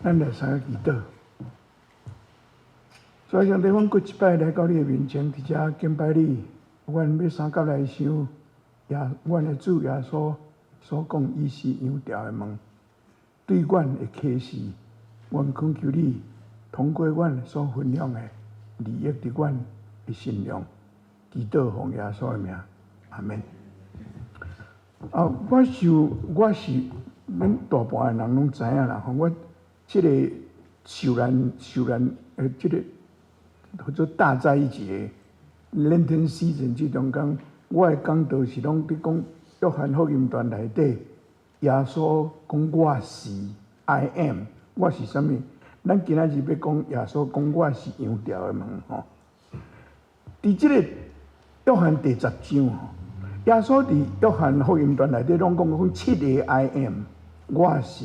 咱来三个祈祷。所以上帝，阮过一摆来到你的面前，伫遮敬拜你。阮要三角来想，阮的主耶稣所讲，伊是羊条的门，对阮的启示，阮恳求你通过阮所分享的利益伫阮的信仰，祈祷奉耶稣的名，阿门。我是咱大半的人拢知影啦，我即个受难即个叫做大灾节 Lenten Season 即中间，我的讲道是拢伫讲约翰福音段内底，耶稣讲我是 I am， 我是啥物？咱今仔日要讲耶稣讲我是羊条的门吼。伫即个约翰第10章吼，耶稣伫约翰福音段内底拢讲7个 I am， 我是，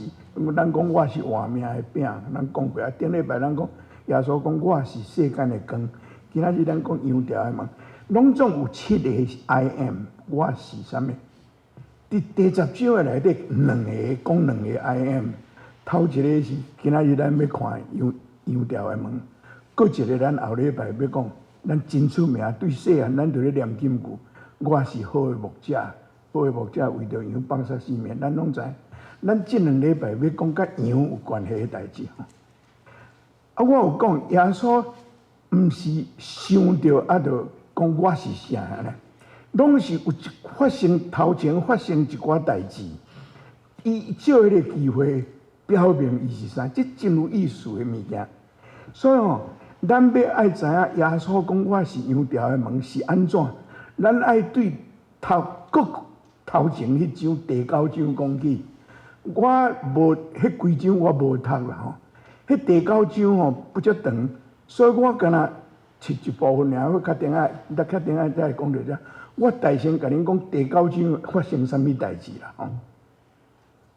咱讲我是活命的饼，咱讲过啊。顶礼拜咱讲耶稣讲我是世间的光，今仔日咱讲羊条的门，拢总有7个 I am， 我是啥物？伫第10章的内底讲两个 I am， 头一个是今仔日咱要看羊条的门，搁一个咱后礼拜要讲，咱真出名对细汉咱就咧念金句，我是好的牧者，好的牧者为着羊放杀性命，咱拢知。咱即两礼拜要讲甲羊有关系的代志吼。我有讲耶稣毋是想着就讲我是啥咧，拢是有头前发生一寡代志，伊借迄个机会表明伊是啥，即真有意思的物件。所以咱要爱知影耶稣讲我是羊条的门是安怎，咱爱对头前迄章第9章讲起。我无迄几章我无读啦吼，迄第9章吼不遮长，所以我敢若切一部分尔，我较定仔再讲着遮。我大先甲恁讲第9章发生啥物代志啦吼。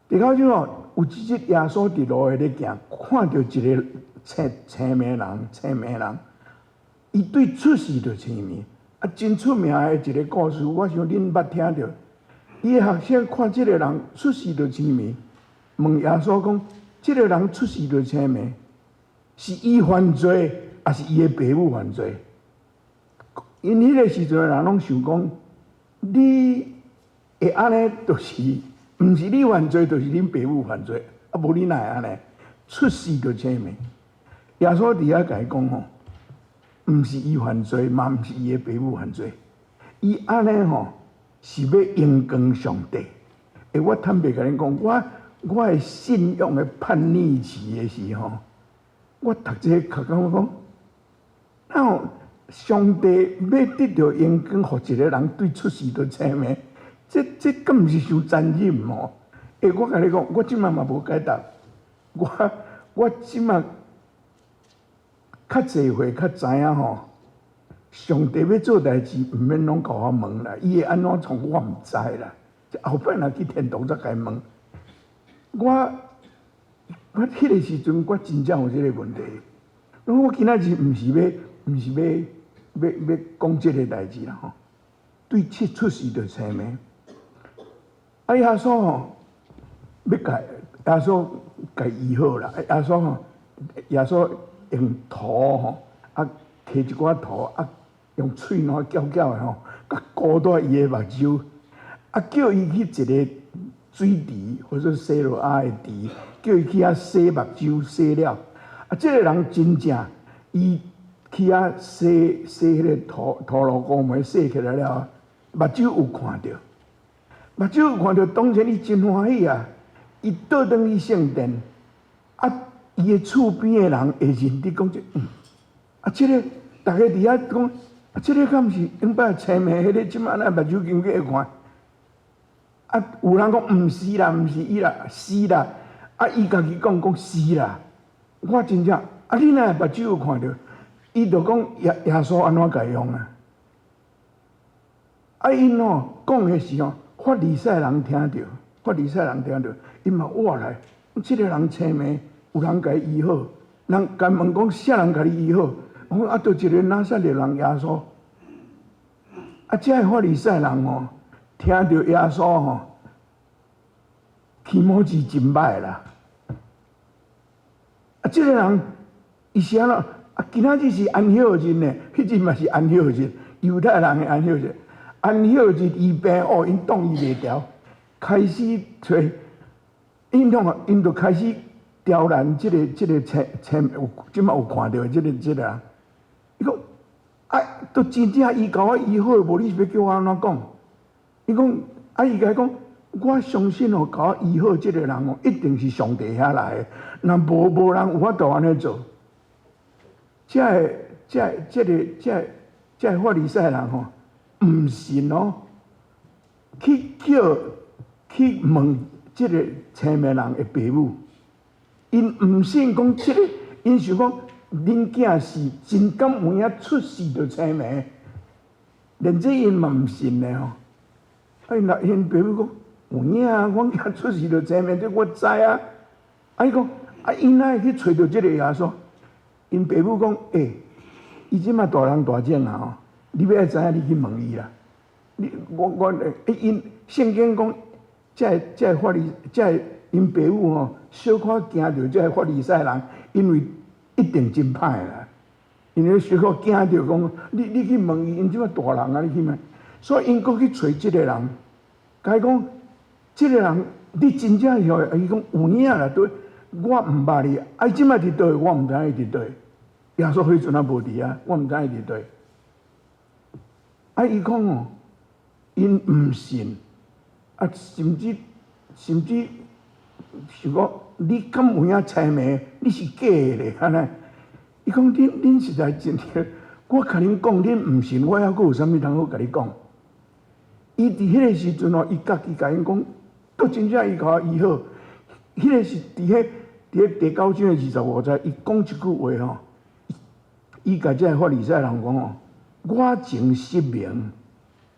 第9章吼有一日耶稣伫路下咧行，看到一个青面人，伊对出世就青面，真出名的一个故事，我想恁捌听着。伊的学生看即个人出世就青面，问耶稣讲：即个人出世就青面，是伊犯罪，还是伊的爸母犯罪？因迄个时阵人拢想讲，你会安尼，就是毋是你犯罪，就是恁爸母犯罪，无你哪会安尼？出世就青面。耶稣伫遐甲伊讲吼，毋是伊犯罪，嘛毋是伊的爸母犯罪，伊安尼吼。是要荣光上帝。我坦白甲恁讲，我的信仰的叛逆期的时候，我读这个讲，那上帝要得到荣光，互一个人对出世就青面，这敢毋是伤残忍吼？我甲你讲，我即摆嘛无解答，我即摆较侪岁较知影吼。上帝要做代志，毋免拢甲我问啦，伊会安怎创我毋知啦。后摆若去天堂才甲伊问。我迄个时阵，我真正有即个问题。我今仔日毋是要讲即个代志啦吼。对出世就青面。耶稣吼要甲耶稣甲医好啦。耶稣用土吼摕一寡土用喙脓搅搅的吼，甲勾在伊的目睭，叫伊去一个水池或者洗落啊的池，叫伊去遐洗目睭，洗了。这个人真正，伊去遐洗迄个土路公门洗起来了，目睭有看到，当然伊真欢喜啊！伊倒转去圣殿，伊的厝边的人会认得讲这个大家伫遐讲。这个敢毋是顶摆青面迄个，即摆咱目睭经过会看。有人讲毋是啦，毋是伊啦，是啦。伊家己讲是啦。我真正，你哪会目睭有看到？伊就讲耶稣安怎甲伊用啊？因讲的时候，法利赛人听到，伊嘛活来。这个人青面，有人甲伊医好，人甲问讲啥人甲你医好？就一个拿撒勒人耶稣，这个法利赛人吼，听到耶稣吼，起毛字真歹啦。即个人伊是安怎？今仔日是安息日呢，迄日嘛是安息日，犹太人的安息日。安息日伊病哦，因挡伊袂牢，开始找，因就开始刁难即个有即马有看到即个人。伊讲都真正伊甲我医好，无你是要叫我安怎讲？伊讲伊甲伊讲，我相信哦，甲我医好即个人哦，一定是上帝遐来的，若无人有法度安尼做。这个法利赛人吼，毋信哦，去问即个青面人的爸母，因毋信讲即个，因想讲恁囝是真敢有影出世就青面，连这因嘛毋信的吼。那因爸母讲有影啊，阮囝出世就青面，这我知啊。伊讲因哪会去找到即个耶稣？因爸母讲伊即马大人大种啊吼，你要知影，你去问伊啦。因圣经讲，这法利，因爸母吼，小可惊着这法利赛人，因为一定真歹啦。因为小可惊着讲，你去问伊，因即马大人啊，你去问，所以因搁去找即个人，甲伊讲，即个人你真正是，伊讲有影啦，对，我毋捌你，伊即马伫倒，我毋知影伊伫倒。耶稣迄阵也无伫啊，我毋知伊伫倒。伊讲哦，因毋信，甚至想讲你敢有影猜谜？你是假的咧，安尼？伊讲恁实在真个，我甲恁讲，恁毋信，我还阁有啥物通好甲你讲？伊伫迄个时阵哦，伊家己甲因讲，都真正伊甲我医好。迄个是伫第9章的25节，伊讲一句话吼。伊甲这法利赛人讲哦，我前失明，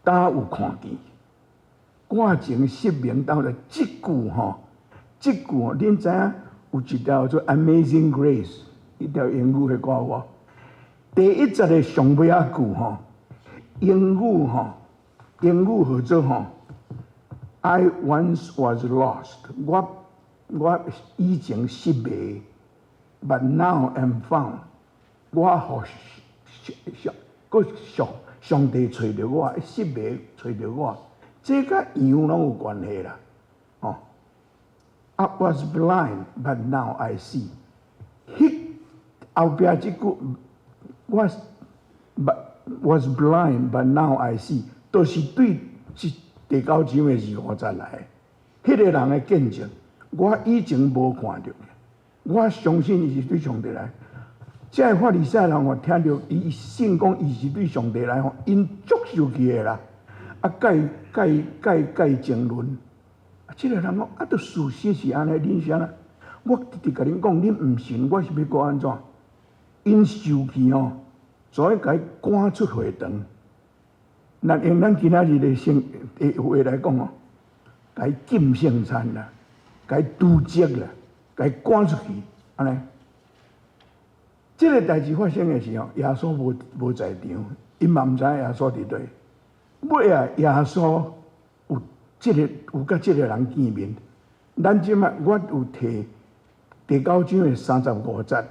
当有看见。我前失明，当了即句吼，恁知影有一条叫做《Amazing Grace》一条英语的歌无？第1节的上尾仔句吼，英语号做吼 ，I once was lost， 我以前失迷 ，but now am found。我互上帝找着我，失迷找着我，这甲羊拢有关系啦。哦 ，I was blind, but now I see。迄后壁即句 was blind, but now I see， 都是对第9章的25节来的。迄个人的见证，我以前无看到，我相信伊是对上帝来。这个法利赛人哦，听到伊信讲伊是对上帝来吼，因足生气的啦，甲伊争论。这个人讲都事实是安尼，恁是安怎？我直直甲恁讲，恁毋信，我是要搁安怎？因生气吼，所以甲伊赶出会堂。那用咱今仔日的话来讲哦，甲伊禁圣餐啦，甲伊督责啦，甲伊赶出去，安尼。这个代志发生的时候，耶稣无在场，因嘛毋知影耶稣伫对。尾啊，耶稣有甲这个人见面。咱即马我有摕第9章的35节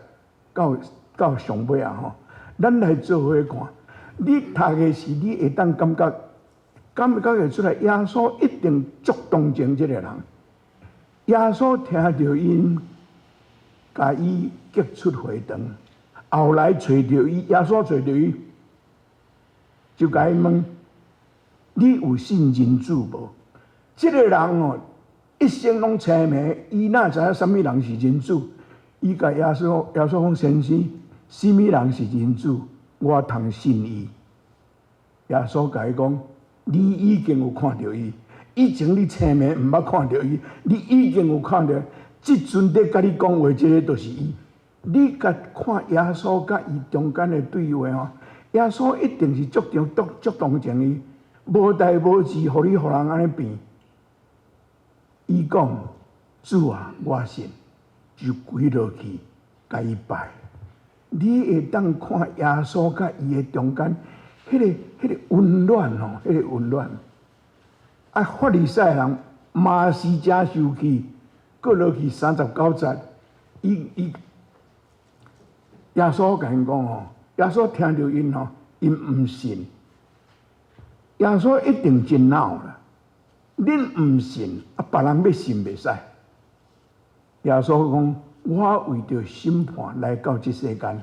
到上尾啊吼，咱来做伙看。你读的是你会当感觉会出来，耶稣一定足同情这个人。耶稣听到因，甲伊激出会堂。后来找到伊，耶稣找到伊，就甲伊问：你有信真主无？这个人哦，一生拢猜谜，伊哪知影什么人是真主？伊甲耶稣讲：先生，什么人是真主？我通信伊。耶稣甲伊讲：你已经有看到伊，以前你猜谜毋捌看到伊，你已经有看到，即阵在甲你讲话，这个就是伊。你甲看耶稣甲伊中间的对话吼，耶稣一定是足同情伊，无代无志，互你互人安尼变。伊讲：主啊，我信，就跪落去，甲伊拜。你会当看耶稣甲伊的中间，迄个温暖吼，迄个温暖。法利赛人嘛是真生气，过落去39节，伊耶稣甲因讲吼，耶稣听到因吼，因毋信。耶稣一定真恼啦！恁毋信，别人要信袂使。耶稣讲：我为着审判来到这世间，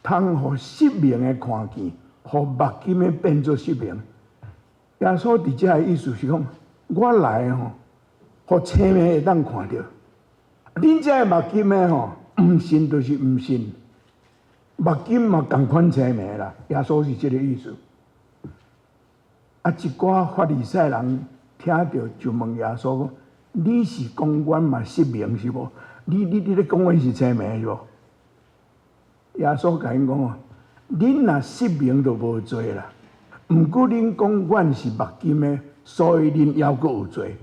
通互失明的看见，互目金的变做失明。耶稣伫遮的意思是讲，我来吼，互青的会当看到。恁遮的目金的吼，毋信就是毋信，目金嘛共款青的啦。耶稣是这个意思。啊，一寡法利赛人听到就问耶稣讲：你是讲阮嘛失明是无？你咧讲阮是青眉是无？耶稣甲因讲哦，恁若失明就无罪啦。毋过恁讲阮是目金的，所以恁还阁有罪。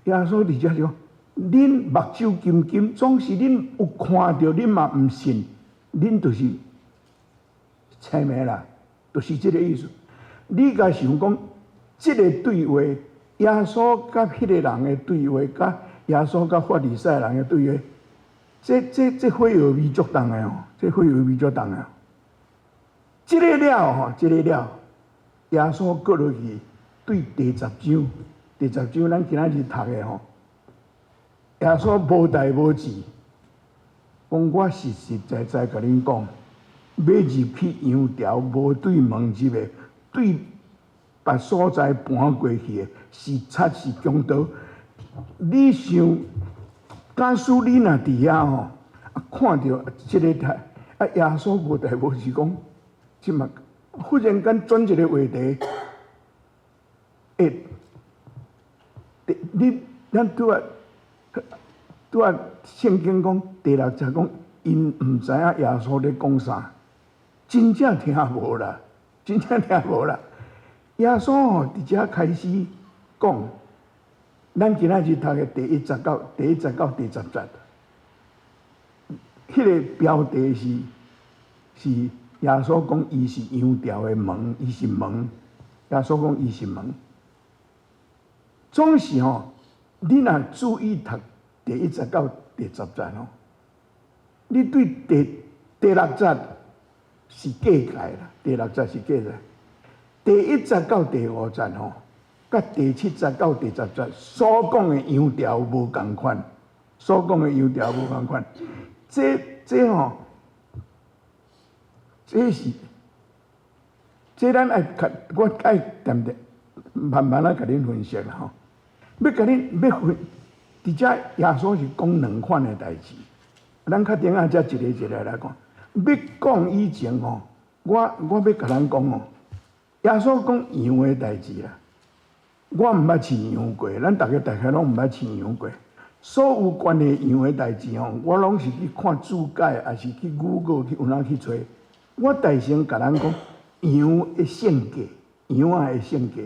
耶稣伫遮说：恁目睭金金，总是恁有看到，恁嘛毋信，恁就是青眉啦，就是这个意思。你甲想讲，这个对话，耶稣甲迄个人的对话，甲耶稣甲法利赛人的对话，这会有味足重的哦，这会有味足重的。这个了吼，这个了，耶稣过落去对第10章，第10章咱今仔日读的吼，耶稣无代无志，讲我实实在在甲恁讲，要入去羊巢，无对门入的，对别所在搬过去的，是贼是强盗。你想，假使你若伫遐吼，看到这个台，耶稣无代无志讲，即嘛忽然间转一个话题，咱拄啊圣经讲第6节讲，因毋知影耶稣咧讲啥，真正听无啦，真正听无啦。耶稣吼伫遮开始讲，咱今仔日读的第1节到第10节，迄个标题是耶稣讲伊是羊巢的门，伊是门。耶稣讲伊是门，总是吼，你若注意读第1节到第10节吼，你对第6节是假解啦，第6节是假解。第1节到第5节吼，甲第7节到第10节所讲的羊巢无共款，所讲的羊巢无共款。这吼，这咱我爱点点慢慢甲恁分析啦吼。要分，伫遮耶稣是讲2款的代志，咱较顶下则一个来讲。要讲以前吼，我要甲咱讲吼。耶稣讲羊的代志啦，我毋捌饲羊过，咱大概拢毋捌饲羊过。所有关于羊的代志吼，我拢是去看注解，还是去Google去有哪去找。我大先甲咱讲羊的性格，羊的性格。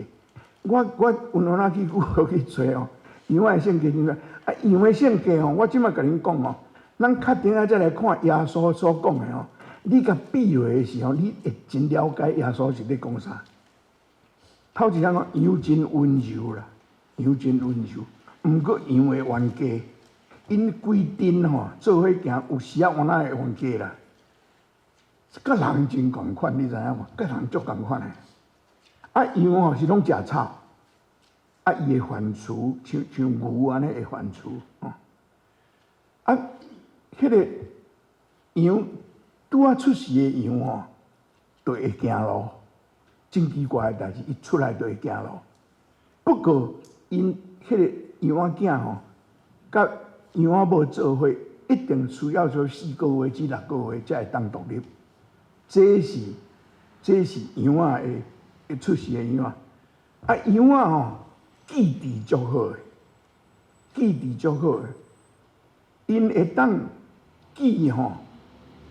我有哪去Google去找哦，羊的性格怎样？羊的性格吼，我即摆甲恁讲哦，咱较顶下再来看耶稣所讲的吼。你甲比划的时候，你会真了解耶稣是咧讲啥。头一项讲羊真温柔啦，羊真温柔，毋过羊会冤家，因规阵吼做伙行，有时啊往哪会冤家啦。甲人真共款，你知影无？甲人足共款的。羊吼是拢食草，伊会反刍，像牛安尼会反刍哦。迄个羊。拄啊出世的羊吼，就会行路，真奇怪的代志，伊出来就会行路。不过因迄个羊仔囝吼，甲羊仔母做伙，一定需要做4个月至6个月才会当独立。这是羊仔会出世的羊仔。羊仔吼记忆足好的，记忆足好的，因会当记吼。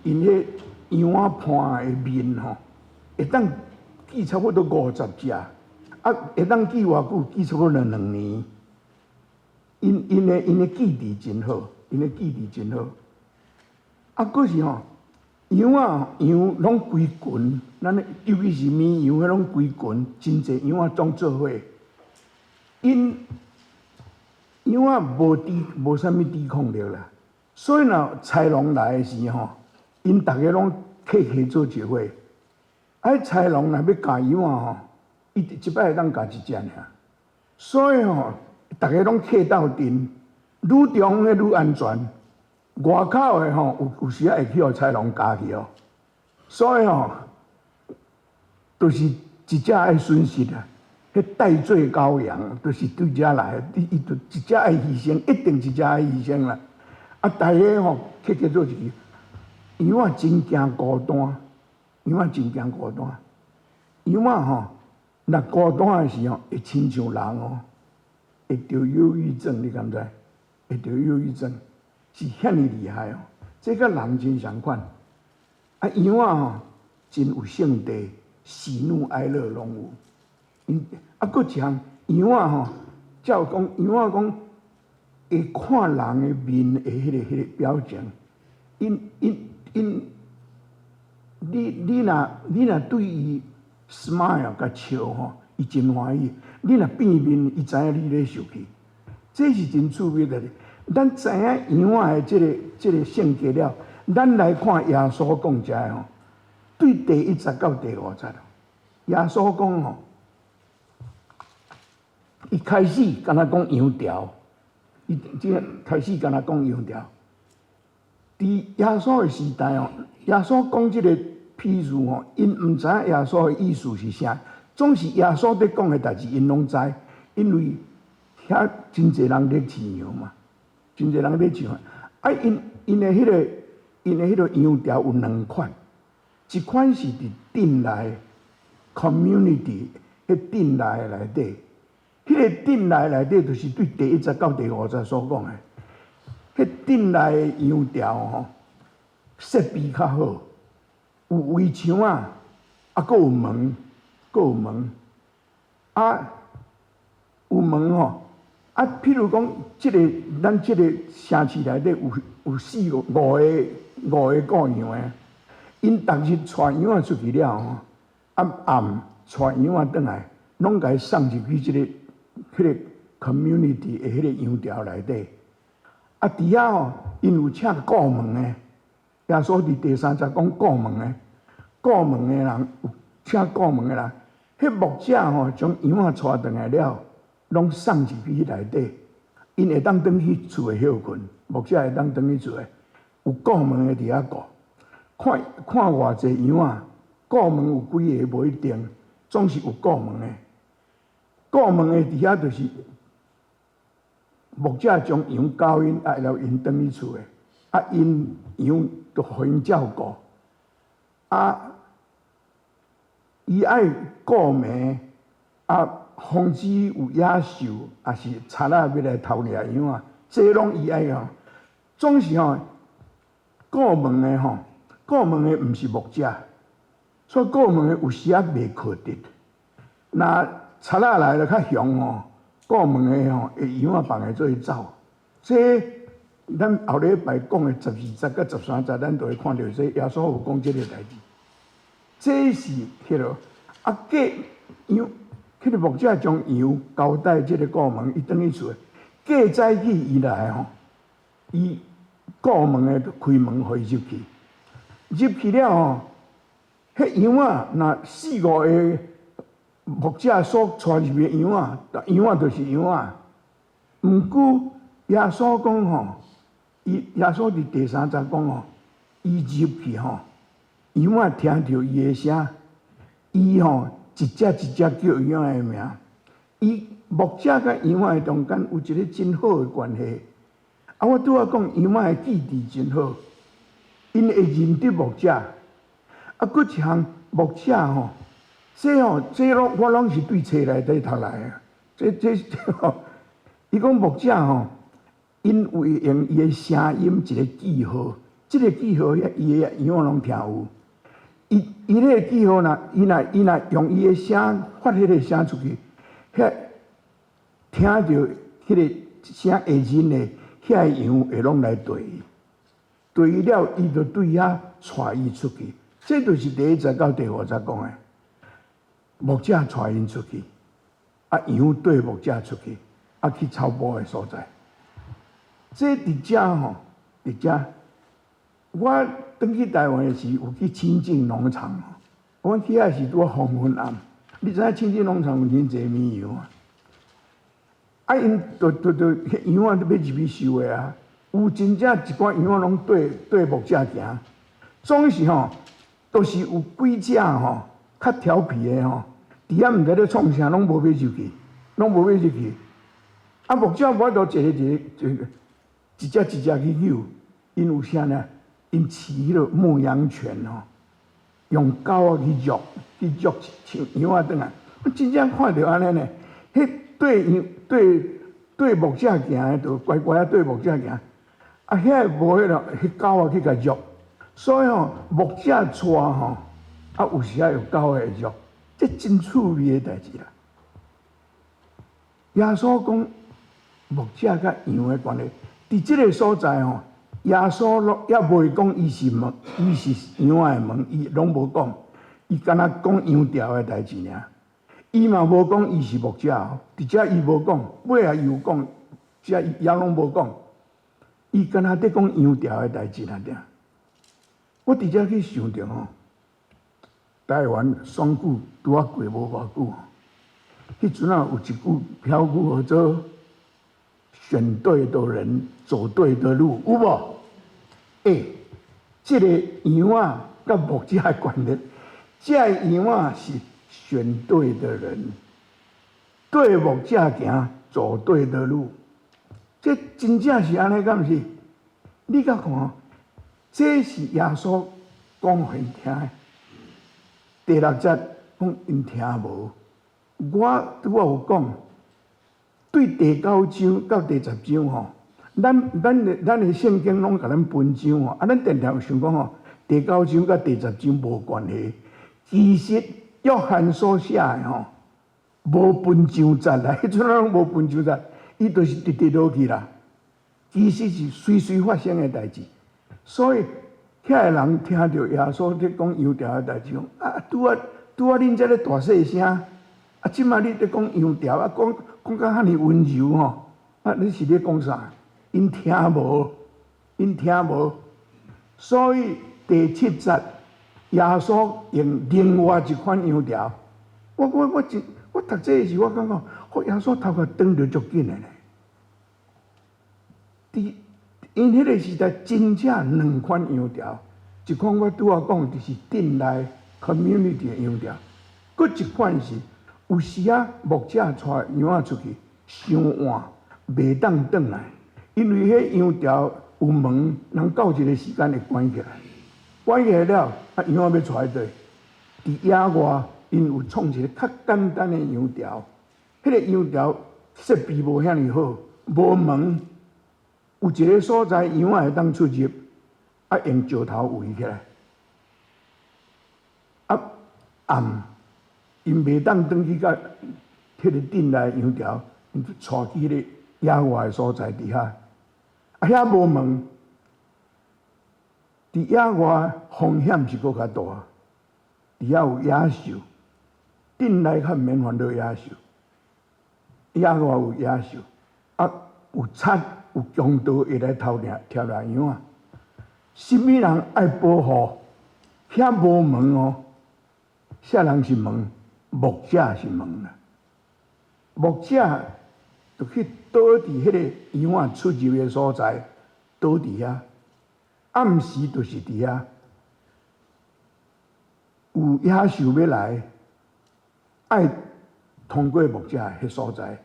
因迄羊仔盘的面吼，会当记差不多50只，会当记偌久？记差不多2年。因的记忆真好，因的记忆真好。佫是吼，羊拢规群，尤其是绵羊，迄拢规群，真侪羊仔总做伙。因羊仔无啥物抵抗力啦，所以若豺狼来的时吼。因大家拢客做一伙。豺狼若要咬羊仔吼，伊一摆会当咬一只尔。所以吼，大家拢客斗阵，愈中的愈安全。外口的吼，有时会去互豺狼咬去哦。所以吼，就是一只爱损失啊。迄代罪羔羊，就是对遮来，伊就一只爱牺牲，一定一只爱牺牲啦。大家吼，客做一支，羊仔真惊孤单，羊仔真惊孤单。羊仔吼，若孤单的时候，会亲像人哦，会得忧郁症，你敢知？会得忧郁症，是遐尼厉害哦。这甲人真相款。羊仔吼，真有性地，喜怒哀乐拢有。搁一项羊仔吼，照讲羊仔讲会看人的面的迄个表情，你若对伊 smile 甲笑吼，伊真欢喜；你若变面，伊知影你咧受气，这是真趣味的。咱知影羊仔的这个性格了，咱来看耶稣讲遮吼，对第10到第50咯。耶稣讲吼。伊开始敢若讲羊条，伊即开始敢若讲羊条。伫耶稣的时代哦，耶稣讲即个譬喻吼，因毋知影耶稣的意思是啥，总是耶稣伫讲的代志，因拢知，因为遐真侪人咧饲羊嘛，真侪人咧饲羊。因的迄个羊条有2款，一款是伫镇内 community 迄镇内底。迄个镇内底就是对第10到第50所讲的，迄镇内的羊条吼，设备较好，有围墙啊，搁有门，有门吼。譬如讲，咱即个城市内底有4、5个顾羊的，因逐日带羊仔出去了吼，暗带羊仔转来，拢甲伊送入去迄个 community 的迄个羊条内底，伫遐吼，因有请顾问的，耶稣伫第30讲顾问的，顾问的人有请顾问的人，迄牧者吼将羊仔带转来了，拢送入去内底，因会当转去厝的休困，牧者会当转去厝的，有顾问的伫遐顾，看偌济羊仔，顾问有几个无一定，总是有顾问的。顾问的伫遐就是牧者将羊交因，然后因转去厝的，因羊就互因照顾，伊爱顾牚，防止有野兽，也是贼仔要来偷掠羊啊，这拢伊爱哦。总是吼，顾问的吼，顾问的毋是牧者，所以顾问的有时啊袂靠得，那。贼仔来了较凶哦，顾问的吼，会羊仔放下做伊走。这咱后礼拜讲的12节甲13节，咱都会看到这耶稣有讲这个代志。这是迄落羊，迄个牧者将羊交代这个顾问，伊转去厝。过早起伊来吼，伊顾问的就开门互伊入去。入去了吼，迄羊仔若4、5个。牧者所带入的羊仔就是羊仔。毋过耶稣讲吼，耶稣伫第30节讲吼，伊入去吼，羊仔听到伊的声，伊吼一只一只叫羊仔的名。伊牧者甲羊仔中间有一个真好的关系。我拄仔讲羊仔的记忆真好，因会认得牧者。搁一项牧者吼。这我拢是对册内底读来的。这吼，伊讲牧者吼，因为用伊的声音一个记号，这个记号伊的羊仔拢听有。伊迄个记号呢，伊若用伊的声发迄个声出去，听到迄个声会认的，遐个羊会拢来对伊，对伊了，伊就对遐带伊出去。这就是第10到第50节讲的。牧者带因出去，羊对牧者出去，去草坡的所在。这伫遮吼，伫遮我转去台湾的时，有去亲近农场。我去遐是拄啊黄昏暗，你知影亲近农场有真侪绵羊啊！啊，因都羊啊都要入去收的啊。有真正一寡羊啊拢对牧者行，总是吼，都是有几只吼较调皮的吼，伫遐毋知咧创啥，拢无要入去，拢无要入去。啊，牧者无法度一只去救，因有啥呢？因饲迄个牧羊犬吼，用狗啊去虐像羊啊转来。我真正看到安尼呢，迄对牧者行的，就乖乖啊对牧者行。啊，遐无迄个，迄狗啊去甲虐，所以吼牧者带吼，啊有时啊有狗会虐，这真趣味的代志啦。耶稣讲牧者甲羊的关系，伫即个所在吼，耶稣也未讲伊是羊的门，伊拢无讲，伊敢若讲羊条的代志尔。伊嘛无讲伊是牧者哦，伫遮伊无讲，尾啊伊有讲，遮伊也拢无讲。伊敢若在讲羊条的代志尔。我伫遮去想着吼，台湾选举拄啊过无偌久，迄阵啊有一句标语叫做“选对的人，走对的路”，有无？即个羊啊，甲牧者的关系，这羊啊是选对的人，对牧者行，走对的路。这真正是安尼，敢毋是？你甲看，这是耶稣讲互因听的。第6节讲因听无，我有讲，对第9章到第10章吼，咱的圣经拢甲咱分章吼，啊，咱常常有想讲吼，第9章甲第10章无关系。其实约翰所写的吼，无分章节啦，迄阵拢无分章节。伊就是直直落去啦，其实是随随发生的代志，所以遐个人听到耶稣在讲羊条的代志，讲啊，拄啊恁这咧大细声，啊，即马你在讲羊条，啊，讲到遐尼温柔吼，啊，你是咧讲啥？因听无，所以第7节耶稣用另外一款羊条，我读这个时，我感觉，耶稣头壳转得足紧的呢。因迄个时代真正两款羊条，一款我拄仔讲就是镇内 community 的羊条，佫一款是有时啊牧者带羊仔出去伤晚，袂当转来，因为迄羊条有门，人到一个时间会关起来，关起来了，啊羊仔要带倒？伫野外，因有创一个较简单的羊条，迄个羊条设备无遐尼好，无门。有一个所在，羊仔会当出入，啊，用石头围起来，啊，暗，因袂当转去到迄个镇内羊条，因就带去迄个野外的所在底下，啊，遐无门，伫野外风险是搁较大，伫遐有野兽，镇内较免烦恼野兽，野外有野兽，啊，有贼。有强盗会来偷掠羊啊！什么人爱保护？遐无门哦，啥人是门？牧者是门啦。牧者就去倒伫迄个羊啊出入的所在，倒伫遐。暗时就是伫遐，有野兽要来，爱通过牧者迄所在。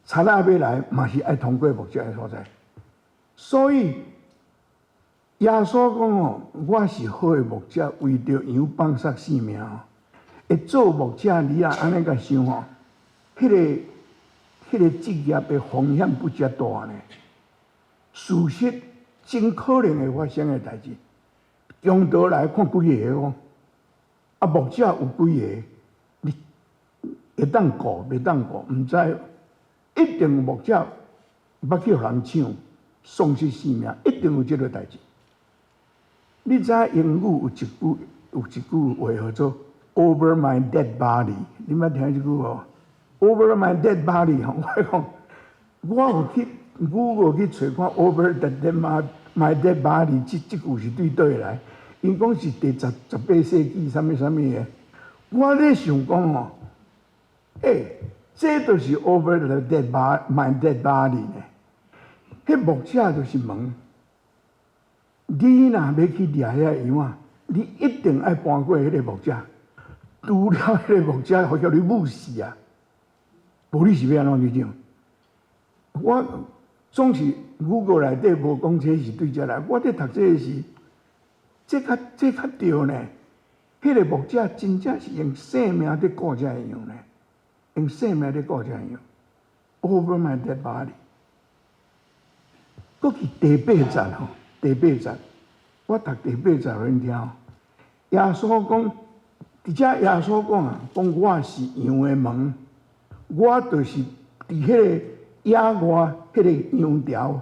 贼仔要来，嘛是爱通过牧者的所在，所以耶稣讲哦，我是好的牧者，为着羊放杀性命哦。会做牧者，你啊安尼甲想哦，迄个职业的风险不遮大呢。事实真可能会发生的代志，强盗来看几个哦，啊牧者有几个，你会当顾，袂当顾，毋知。一定有牧者捌去互人抢，丧失性命，一定有这个代志。你知影英语有一句话叫做 "over my dead body"， 你捌听这句无 ？"over my dead body" 吼，我讲，我有去找看 "over the My Dead Body 这句是对倒来，因讲是第18世纪啥物的。我咧想讲哦，这就是 Over the Dead Body My Dead Body 呢。迄牧者就是问，你若要去掠遐羊啊，你一定爱搬过迄个牧者，除了迄个牧者，互叫你母死啊！无你是要安怎去讲？我总是语过内底无讲这是对遮来，我咧读这时，这较对呢。迄个牧者真正是用生命伫顾遮羊呢，用生命伫顾遮羊。Over my dead body。搁去第8节吼，第8节，我读第8节互恁听。耶稣讲，伫遮耶稣讲啊，讲我是羊的门，我就是伫迄个野外迄个羊条，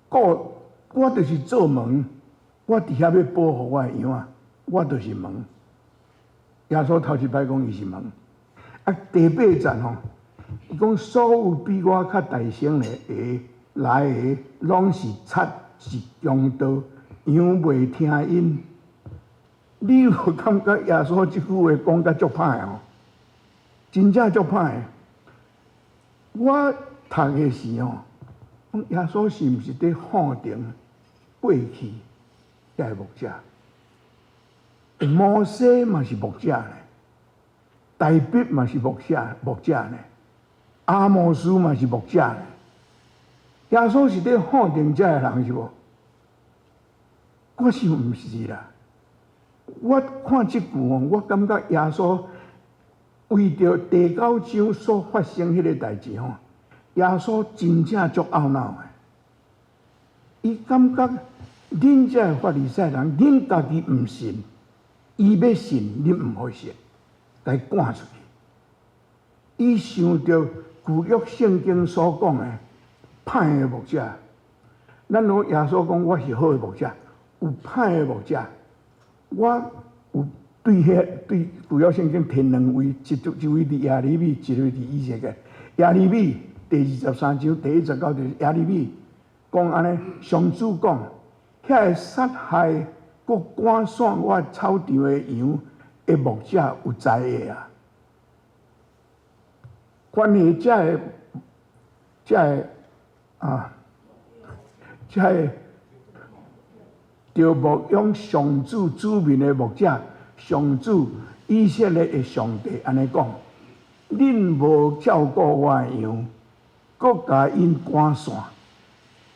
我就是做门，我伫遐要保护我的羊啊，我就是门。耶稣头一摆讲伊是门，第8节吼，伊讲所有比我较大声的来的，拢是贼是强盗，羊袂听因。你有感觉耶稣即句话讲甲足歹哦？真正足歹。我读的时候，耶稣是毋是伫否定过去遐个牧者？摩西嘛是牧者呢，大卫嘛是牧者呢，阿摩斯嘛是牧者呢。耶稣是伫否定遮个人是无？我想毋是啦。我看即句我感觉耶稣为着第9章所发生迄个代志吼，耶稣真正足懊恼的。伊感觉恁遮个法利赛人，恁家己毋信，伊要信，恁毋好信，甲伊赶出去。伊想着旧约圣经所讲的。歹的牧者，咱如耶稣讲我是好的牧者，有歹的牧者，我有对旧约圣经提2位，一位伫耶利米，一位伫以西结。耶利米第23章第19节，耶利米讲安尼，上主讲，遐个杀害佮赶散我草场的羊的牧者有知的啊。关于这个即个着牧养上主子民的牧者，上主以色列的上帝安尼讲：恁无照顾我的羊，搁甲因赶散，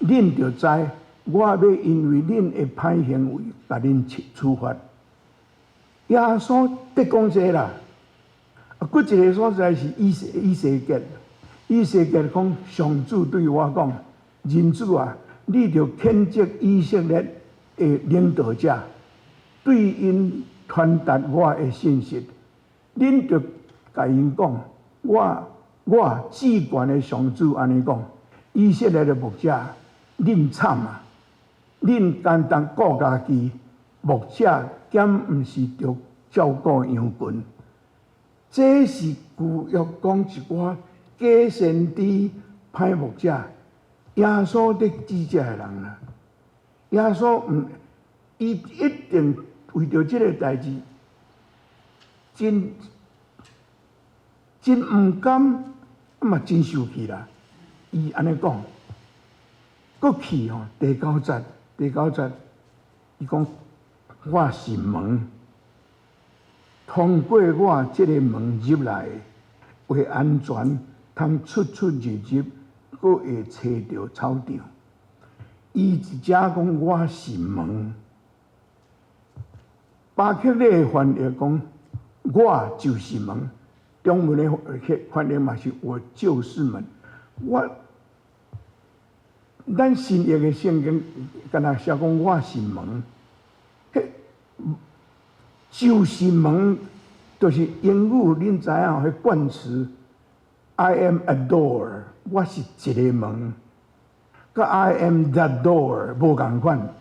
恁着知我要因为恁的歹行为，甲恁处罚。耶稣得讲这啦。佫一个所在是以西结。以西结讲，上主对我讲：人子啊，你着谴责以色列的领导者，对因传达我的信息。恁着甲因讲，我至高的上主安尼讲：以色列的牧者，恁惨啊！恁单单顾家己，牧者兼毋是着照顾羊群。这是旧约讲一寡假先知、歹牧者，耶稣伫指责的人啦。耶稣伊一定为着这个代志，真毋甘，嘛真受气啦。伊安尼讲，搁去吼第9节，伊讲我是门。通过我这个门入来，为安全，通出入，搁会找到草场。伊一只讲我是门，巴克利翻译讲我就是门，中文的翻译嘛是我就是门。咱新约的圣经敢若写讲我是门。就是门，就是英语恁知影迄冠词 ，I am a door， 我是一个门，甲 I am the door 无共款。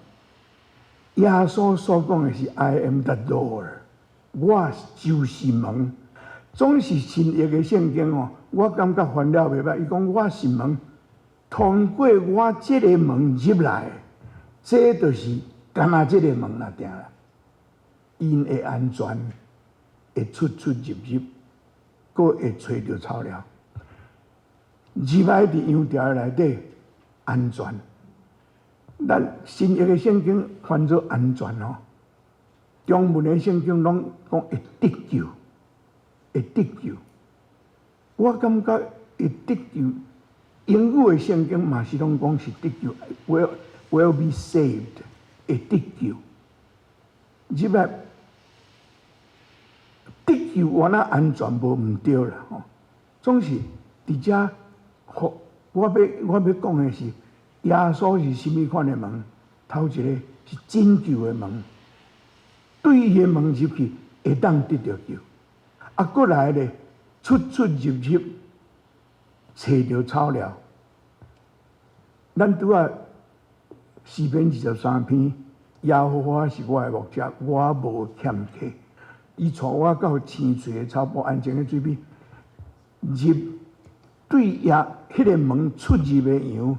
耶稣所讲的是 I am the door， 我就是门。总是新约的圣经哦，我感觉翻了袂歹。伊讲我是门，通过我这个门入来，这就是干那这个门啦，定啦，因会安全，会出出入入，搁会找到草料。入来伫羊条内底安全。咱新约的圣经翻做安全哦，中文的圣经拢讲会得救，会得救。我感觉会得救，英语的圣经嘛是拢讲是得救 ，will be saved， 会得救。入来得救，我那安全无毋对啦吼，总是伫遮。我要讲的是。耶稣是甚物款的门？头一个是拯救的门，对伊的门入去会当得到救。啊，过来咧，出出入入，找到草料。咱拄啊4篇23篇，耶和华是我的牧者，我无欠缺。伊带我到青翠的草坡、安静的水边，入对迄个门出入的羊。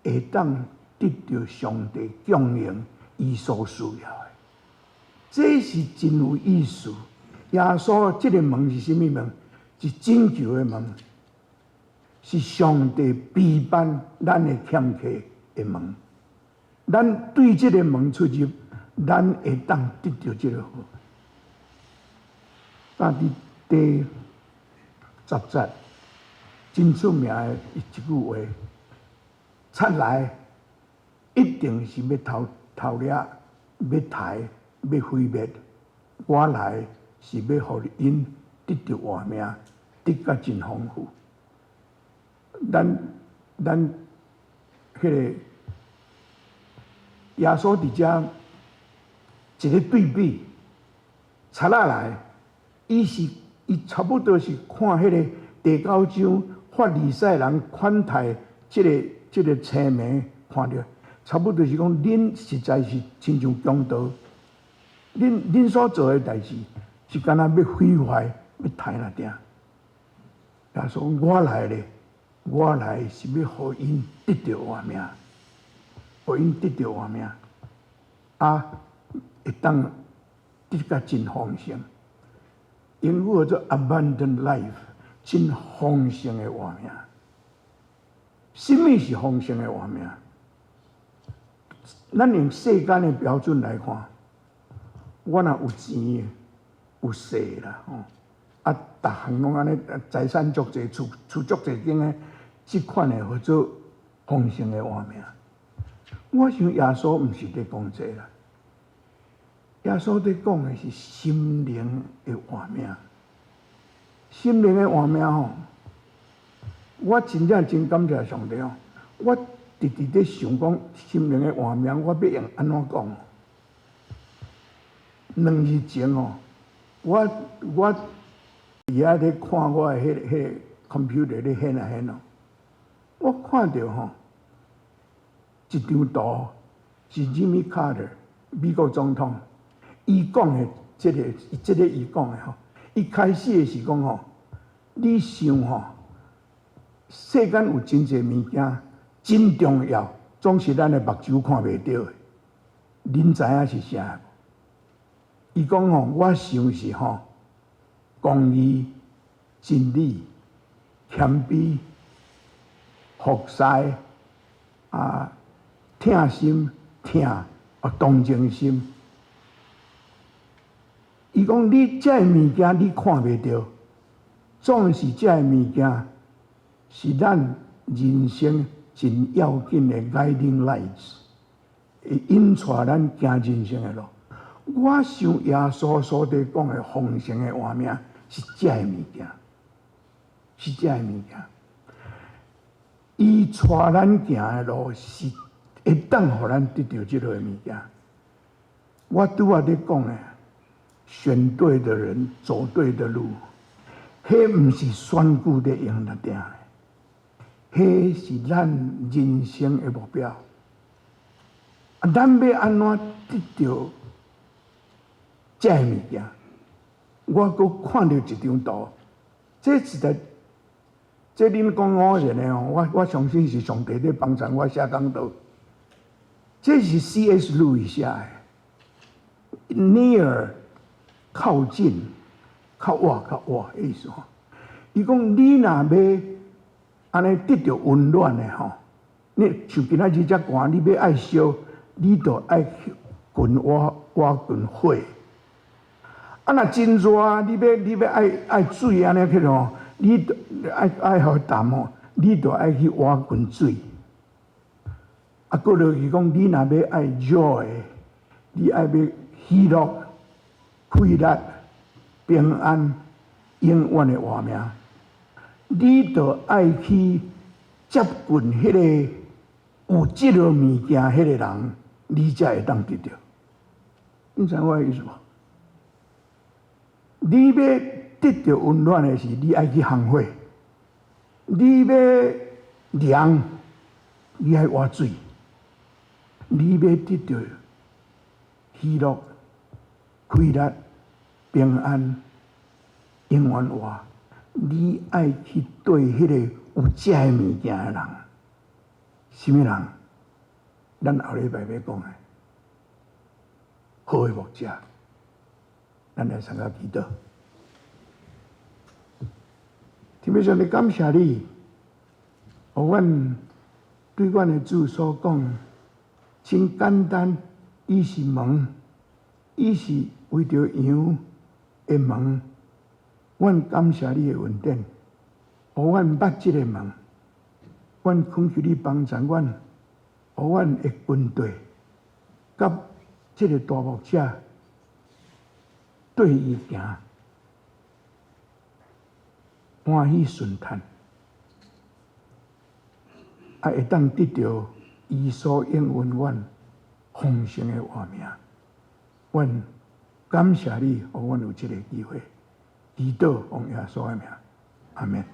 会当得到上帝供应伊所需要的，这是真有意思。耶稣这个门是甚物门？是拯救的门，是上帝陪伴咱的欠缺的门。咱对这个门出入，咱会当得到这个好。但伫第10节真出名的一句话。出来一定是要偷掠、要杀、要毁灭。我来是要互因得到活命，得甲真丰富。咱迄个耶稣伫遮一个对比，出来，伊差不多是看迄个第9章法利赛人款待这个青梅看到，差不多是讲，恁实在是亲像强盗，恁所做的代志是干那要毁坏、要杀那点。耶稣讲我来咧，我来是要互因得到活命，互因得到活命，啊，会当得甲真丰盛。英语叫做 abundant life， 真丰盛的活命。什么是丰盛的活命？咱用世间的标准来看，我若有钱、有势啦，啊，逐项拢安尼，财产足济，厝足济间的，即款的叫做丰盛的活命。我想耶稣毋是在讲这啦，耶稣在讲的是心灵的活命。心灵的活命吼。我真正真感谢上帝哦！我直直在想讲心灵的活命，我要用安怎讲？2日前哦，我伫遐咧看我的迄个 computer 咧显啊显哦，我看到吼一张图是 Jimmy Carter 美国总统，伊讲的这个伊讲的吼，伊开始的是讲吼，你想吼。世间有真侪物件真重要，总是咱的目睭看袂到的。恁知影是啥？伊讲吼，我想是吼，公义、真理、谦卑、服侍啊，疼心、同情心。伊讲你这物件你看袂到，总是这物件。是咱人生真要紧的 guiding lights， 会引带咱行人生的路。我想耶稣所在讲的丰盛的画面是这个物件，是这个物件。伊带咱行的路是会当互咱得到这个物件。我拄仔咧讲的，选对的人，走对的路，迄毋是选举咧用那点。迄是咱人生的目标。啊，咱要安怎得到这个物件？我阁看到一张图，这实在，这恁讲偶然的哦，我相信是上帝在帮助我写讲道。这是 C.S. 路易写的 ，near 靠近，靠哇的意思吼。伊讲你若要安尼得到温暖的吼，你像今仔日遮寒，你要爱烧，你就爱滚瓦滚火。啊，若真热，你要爱水安尼去吼，你就爱互淡吼，你就爱去瓦滚水。啊，过落去讲，你若要爱 joy， 你爱要喜乐、快乐、平安、永远的活命，你就爱去接近迄个有即落物件迄个人，你才会当得到。你知我的意思无？你要得到温暖的是，你爱去烘火；你要凉，你爱活水；你要得到喜乐、快乐、平安、永远活，你爱去对迄个有遮的物件的人，什么人？咱后礼拜要讲的好的牧者。咱来参加祈祷。天父上帝，感谢你，互阮对阮的主所讲，真简单，伊是门，伊是为着羊的门。阮感谢你的恩典，互阮捌即个门。阮恳求你帮助阮，互阮的军队，甲即个大牧者。对伊行，欢喜顺叹，啊，会当得到伊所应允阮丰盛的活命。阮感谢你，互阮有这个机会，祈祷奉耶稣的名，阿门。